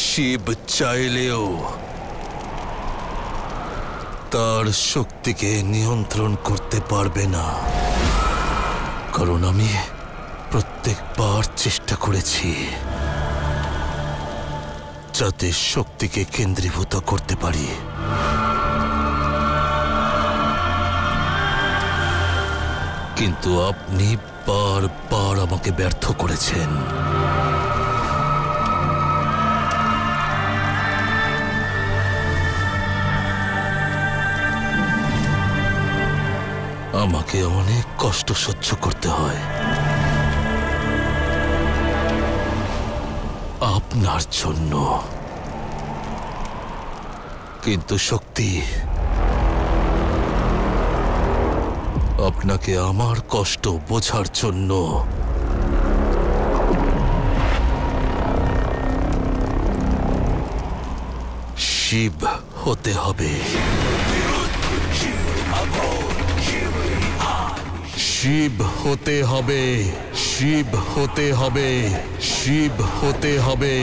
শিব চাইলেও তার শক্তিকে নিয়ন্ত্রণ করতে পারবে না, কারণ আমি প্রত্যেকবার চেষ্টা করেছি যাতে শক্তিকে কেন্দ্রীভূত করতে পারি। কিন্তু আপনি বারবার আমাকে ব্যর্থ করেছেন। আমাকে অনেক কষ্ট সহ্য করতে হয় আপনার জন্য, কিন্তু শক্তি, আপনাকে আমার কষ্ট বোঝার জন্য শিব হতে হবে। শিব হতে হবে, শিব হতে হবে, শিব হতে হবে।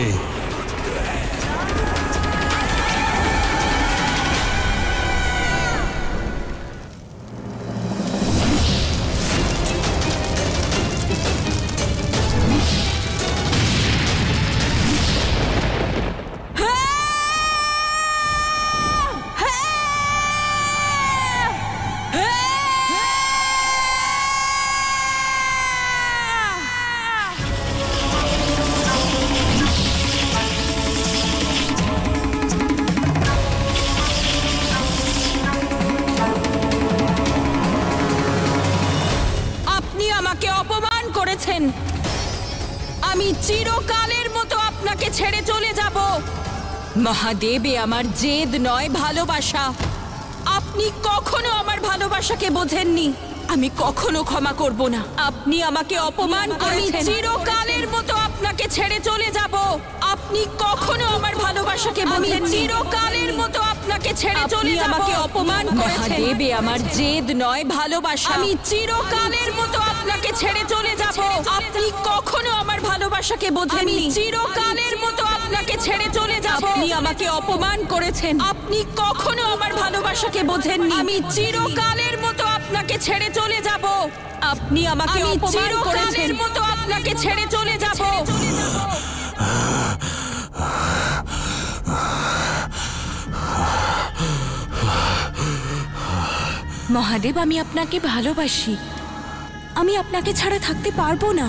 আমি চিরকালের মতো আপনাকে ছেড়ে চলে যাব। মহাদেবে আমার জেদ নয়, ভালোবাসা। আপনি কখনো আমার ভালোবাসাকে বোঝেননি, আমি কখনো ক্ষমা করব না। আপনি আমাকে অপমান করেছেন, চিরকালের মতো আপনাকে ছেড়ে চলে যাব। আপনি কখনো আমার ভালোবাসাকে বোঝেননি, চিরকালের মতো আপনাকে ছেড়ে চলে যাব। আমাকে অপমান করেছেন। মহাদেবে আমার জেদ নয়, ভালোবাসা। আমি চিরকালের মতো আপনাকে ছেড়ে চলে যাব। আপনি কখনো আমার ভালোবাসাকে বোঝেননি, চিরকালের মতো আপনাকে ছেড়ে চলে যাব। আপনি আমাকে অপমান করেছেন, আপনি কখনো আমার ভালোবাসাকে বোঝেননি। আমি চিরকালের মতো আপনাকে ছেড়ে চলে যাব। আপনি আমাকে অপমান করেছেন, মতো আপনাকে ছেড়ে চলে যাব। মহাদেব, আমি আপনাকে ভালোবাসি, আমি আপনাকে ছাড়া থাকতে পারবো না।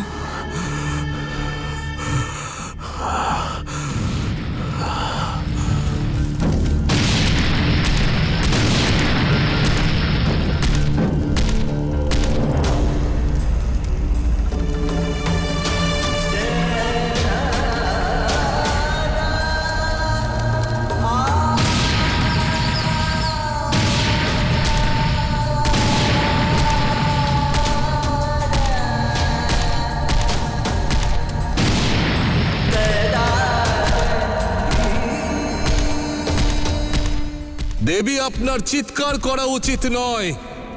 দেবী, আপনার চিৎকার করা উচিত নয়,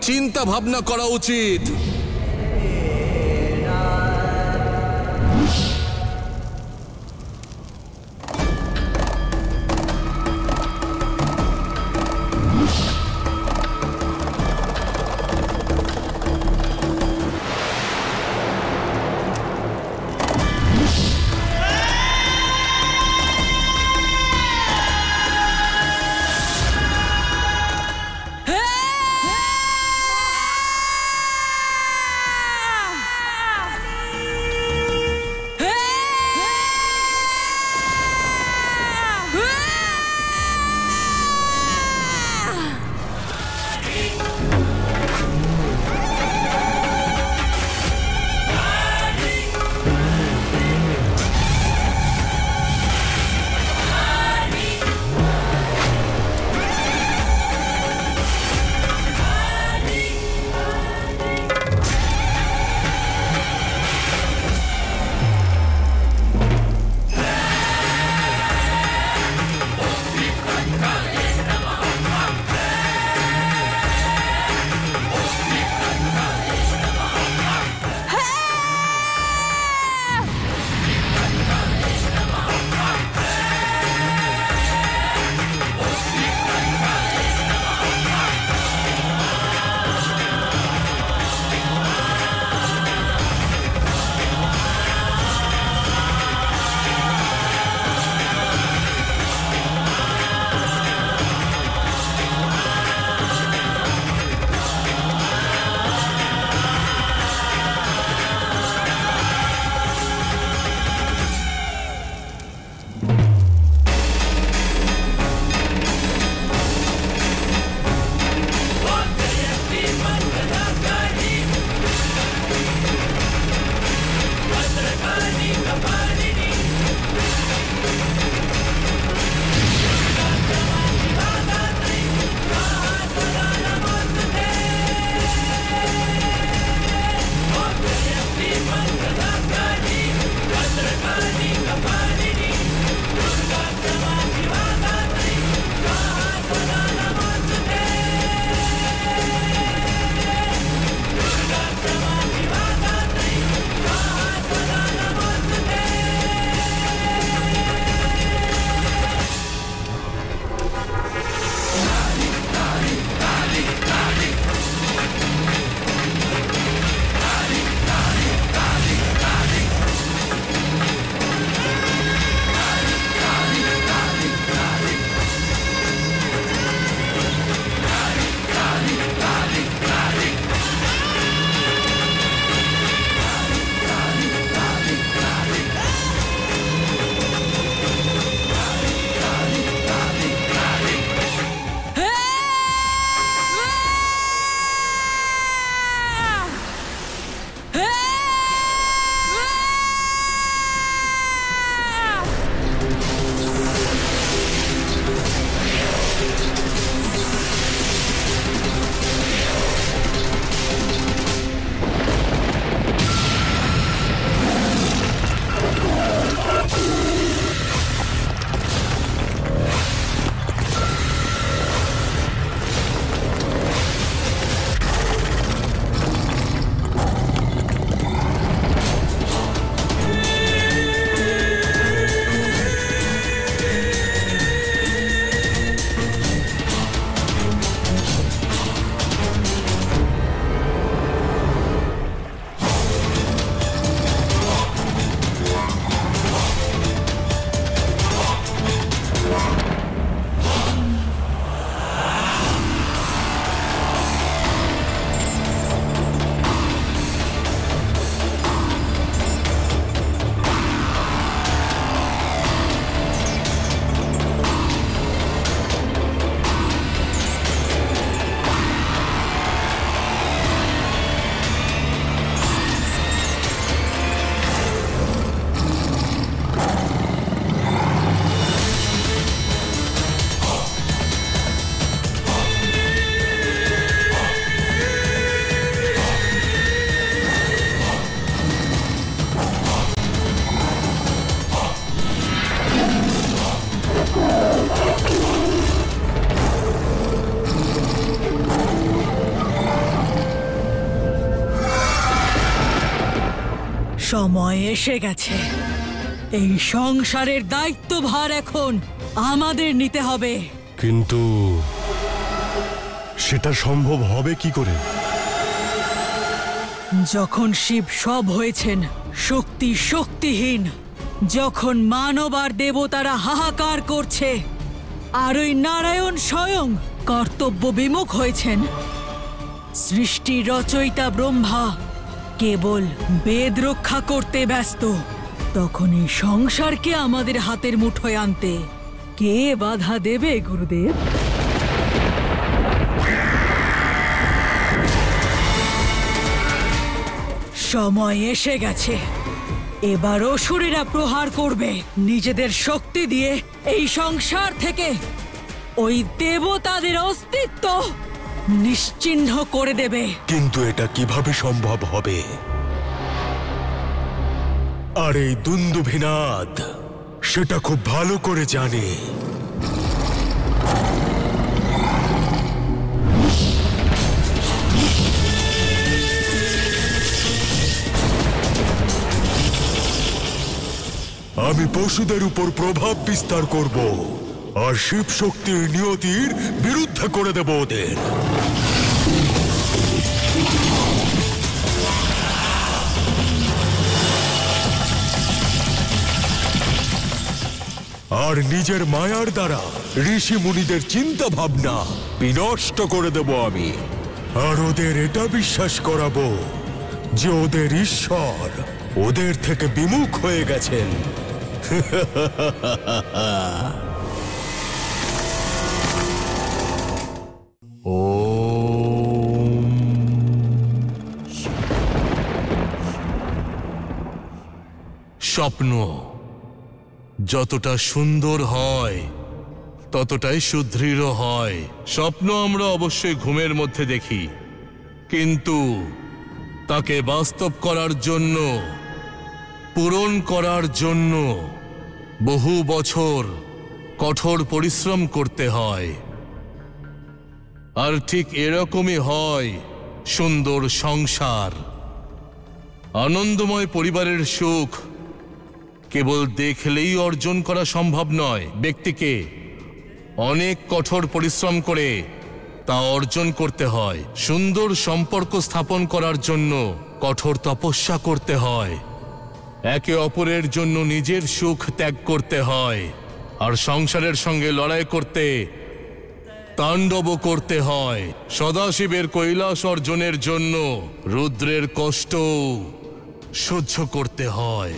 চিন্তা ভাবনা করা উচিত। সময় এসে গেছে। এই সংসারের দায়িত্বভার এখন আমাদের নিতে হবে। কিন্তু সেটা সম্ভব হবে কি করে? যখন শিব সব হয়েছেন শক্তিহীন, যখন মানব আর দেবতারা হাহাকার করছে, আর ওই নারায়ণ স্বয়ং কর্তব্য বিমুখ হয়েছেন, সৃষ্টির রচয়িতা ব্রহ্মা কেবল বেদ রক্ষা করতে ব্যস্ত, তখন এই সংসারকে আমাদের হাতের মুঠোয় আনতে কে বাধা দেবে গুরুদেব? সময় এসে গেছে। এবার অসুরেরা প্রহার করবে নিজেদের শক্তি দিয়ে। এই সংসার থেকে ওই দেবতাদের অস্তিত্ব নিশ্চিহ্ন করে দেবে। কিন্তু এটা কিভাবে সম্ভব হবে? আর এই দুন্দুভিনাদ সেটা খুব ভালো করে জানে। আমি পশুদের উপর প্রভাব বিস্তার করব আর শিব শক্তির নিয়তির বিরুদ্ধে করে দেব ওদের। আর নিজের মায়ার দ্বারা ঋষি মুনিদের চিন্তা ভাবনা বিনষ্ট করে দেব আমি। আর ওদের এটা বিশ্বাস করাবো যে ওদের ঈশ্বর ওদের থেকে বিমুখ হয়ে গেছেন। স্বপ্ন যতটা সুন্দর হয় ততটাই সুদৃঢ় হয়। স্বপ্ন আমরা অবশ্যই ঘুমের মধ্যে দেখি, কিন্তু তাকে বাস্তব করার জন্য, পূরণ করার জন্য বহু বছর কঠোর পরিশ্রম করতে হয়। আর ঠিক এরকমই হয় সুন্দর সংসার। আনন্দময় পরিবারের সুখ কেবল দেখলেই অর্জন করা সম্ভব নয়। ব্যক্তিকে অনেক কঠোর পরিশ্রম করে তা অর্জন করতে হয়। সুন্দর সম্পর্ক স্থাপন করার জন্য কঠোর তপস্যা করতে হয়। একে অপরের জন্য নিজের সুখ ত্যাগ করতে হয়। আর সংসারের সঙ্গে লড়াই করতে তাণ্ডব করতে হয়। সদাশিবের কৈলাস অর্জনের জন্য রুদ্রের কষ্ট সহ্য করতে হয়।